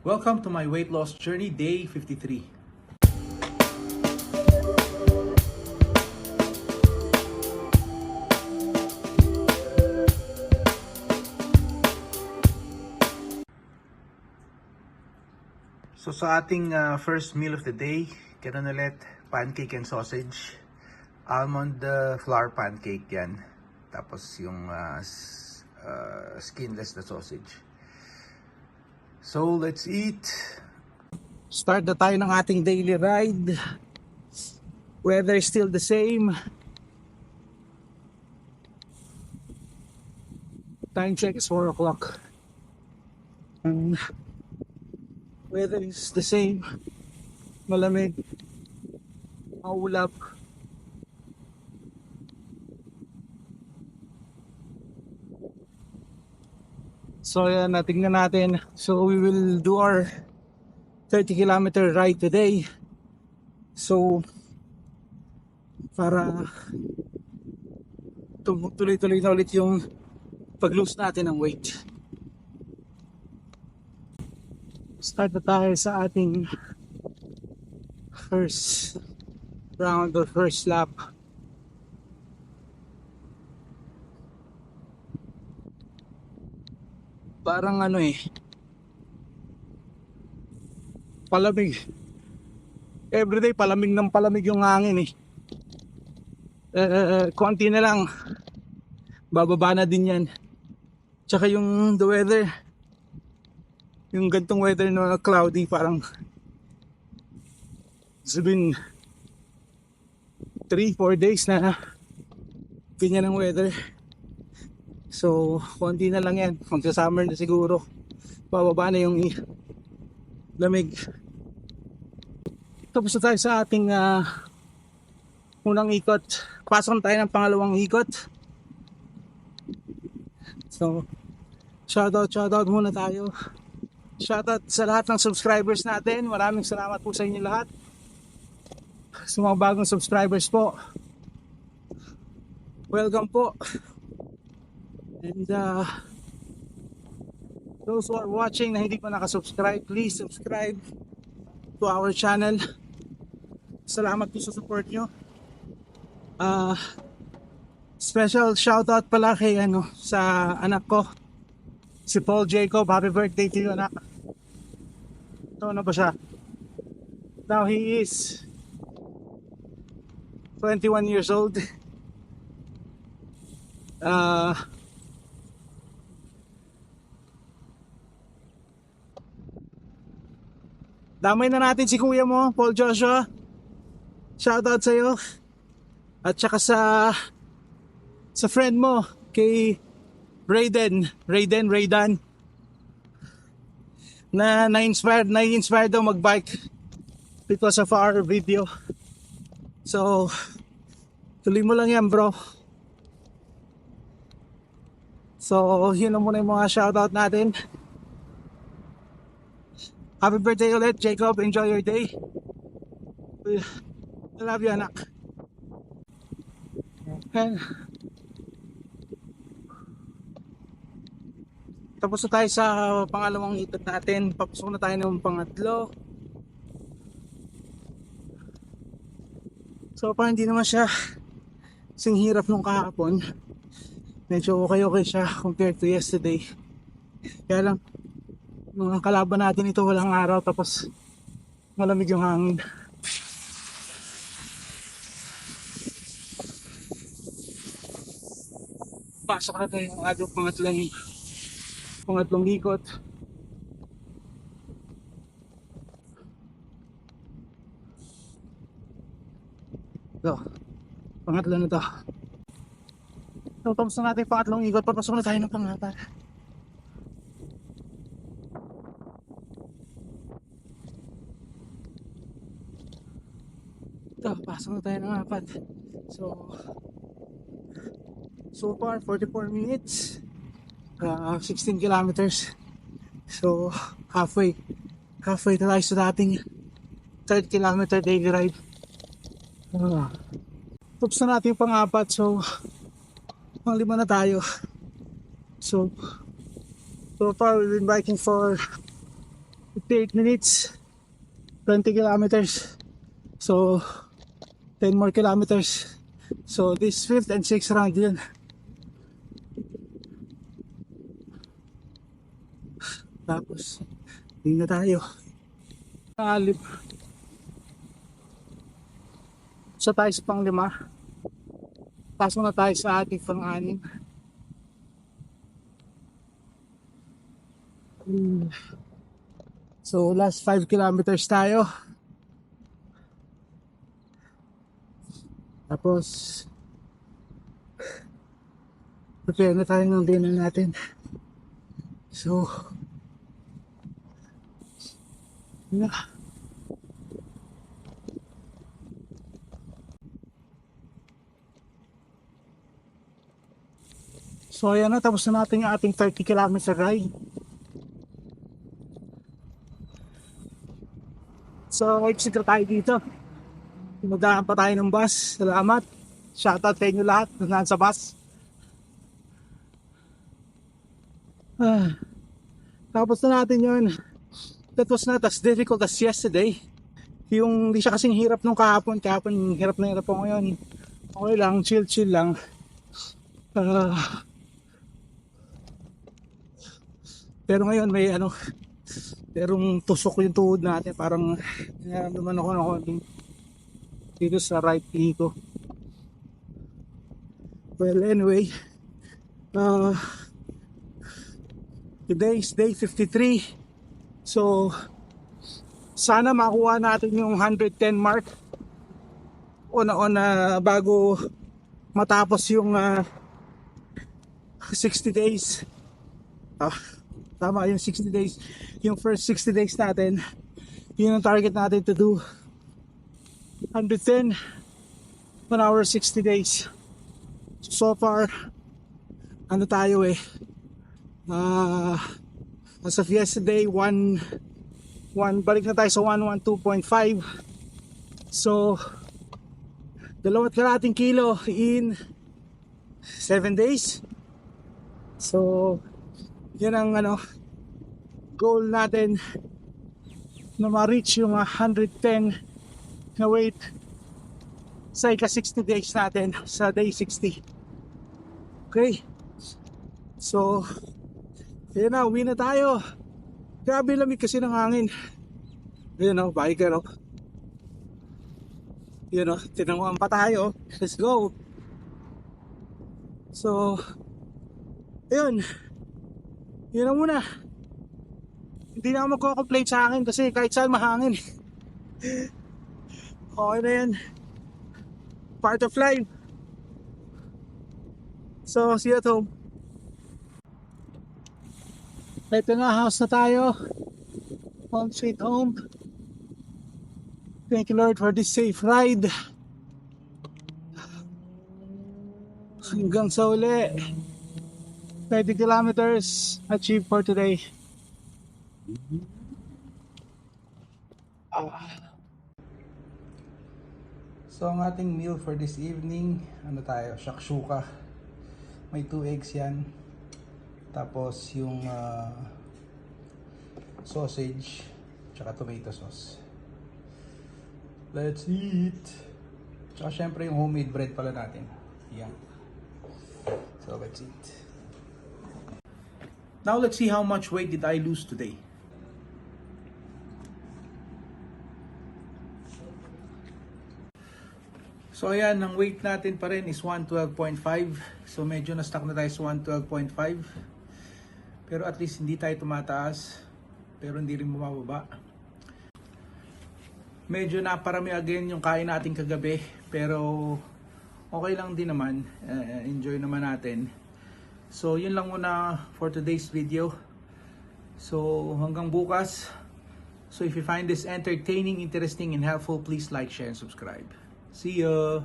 Welcome to my weight loss journey, day 53. So sa ating first meal of the day, ganun ulit, pancake and sausage. Almond flour pancake yan. Tapos yung skinless na sausage. So let's eat. Start na tayo ng ating daily ride. Weather is still the same. Time check is 4 o'clock. Weather is the same. Malamig. Maulap. So yan, tingnan natin. So we will do our 30-kilometer ride today. So para tuloy-tuloy na ulit yung pag-lose natin ng weight. Start na tayo sa ating first round or first lap. Parang palamig. Everyday palamig ng palamig yung hangin konti na lang bababa na din yan. Tsaka yung the weather, yung gantong weather na cloudy, parang it's been 3-4 days na ganyan ang weather. So konti na lang yan, magsa-summer na siguro, bababa na yung lamig. Tapos na tayo sa ating unang ikot. Pasok tayo ng pangalawang ikot. So shoutout muna tayo. Shoutout sa lahat ng subscribers natin. Maraming salamat po sa inyo lahat. Sa mga bagong subscribers po, welcome po. And those who are watching na hindi pa nakasubscribe, please subscribe to our channel. Salamat po sa support nyo. Special shoutout pala kay sa anak ko, si Paul Jacob. Happy birthday to you, anak. Ito na ba siya? Now he is 21 years old. Damay na natin si kuya mo, Paul Joshua. Shoutout sa iyo. At saka sa friend mo, kay Raydan na na-inspired daw mag-bike because of our video. So tuloy mo lang yan, bro. So yun na muna yung mga shoutout natin. Happy birthday ulit, Jacob. Enjoy your day. I love you, anak. And tapos na tayo sa pangalawang ikot natin. Papasok na tayo ng pangatlo. So parang hindi naman siya sing hirap nung kahapon. Medyo okay siya compared to yesterday. Kaya lang, mga kalaban natin ito, walang araw, tapos malamig yung hangin. Pasok na tayo ng ating pangatlong ikot. So, pangatlo na to. So, tapos na natin yung pangatlong ikot. Papasok na tayo ng pangapat. Ito, pasok na tayo ng apat. So far 44 minutes, 16 kilometers. So halfway na tayo sa dating 30-kilometer daily ride. Tapos na natin yung pang-apat. So pang-5 na tayo. So far we've been biking for 58 minutes, 20 kilometers. So 10 more kilometers. So this fifth and sixth round yun. Tapos hindi na tayo. Alip. So tayo sa pang 5. Pasok na tayo sa ating pang 6. So last 5 kilometers tayo. Tapos prepare na tayo ng dinner natin. So yeah. So ayan na, tapos na natin yung ating 30 kilometer ride. So exit na tayo dito. Pinagdaan pa tayo ng bus. Salamat. Shoutout sa inyo lahat na nasa bus. Tapos na natin yun. That was not as difficult as yesterday. Yung di siya kasing hirap nung kahapon. Kahapon hirap na hirap po ngayon. Okay lang, chill lang. Pero ngayon may merong tusok yung tuhod natin. Parang naman ako dito sa right knee ko. Well anyway, today is day 53. So sana makuha natin yung 110 mark on bago matapos yung 60 days. Tama yung 60 days. Yung first 60 days natin, yun ang target natin to do 110 on our 60 days. So far tayo as of yesterday, balik na tayo sa 112.5. So 2 kilo in 7 days. So yan ang goal natin, na ma-reach yung 110 na weight sa ika-60 days natin sa day 60. Okay, so yan na, uwi na tayo. Grabe lamig kasi ng hangin. Yun biker yun tinanguan pa tayo. Let's go. So yun na muna. Hindi na ako magko-complain sa akin kasi kahit saan mahangin. Okay na yan. Part of life. So see you at home. Ito na, house na tayo. Home sweet home. Thank you Lord for this safe ride. Hanggang sa uli. 30 kilometers achieved for today. So ang ating meal for this evening, tayo? Shakshuka. May 2 eggs yan. Tapos yung sausage, tsaka tomato sauce. Let's eat! Tsaka syempre yung homemade bread pala natin. Yan. So let's eat. Now let's see how much weight did I lose today. So ayan, ang weight natin pa rin is 112.5. So medyo na-stuck na tayo sa 112.5. Pero at least hindi tayo tumataas. Pero hindi rin bumababa. Medyo naparami again yung kain natin kagabi. Pero okay lang din naman. Enjoy naman natin. So yun lang muna for today's video. So hanggang bukas. So if you find this entertaining, interesting, and helpful, please like, share, and subscribe. See ya!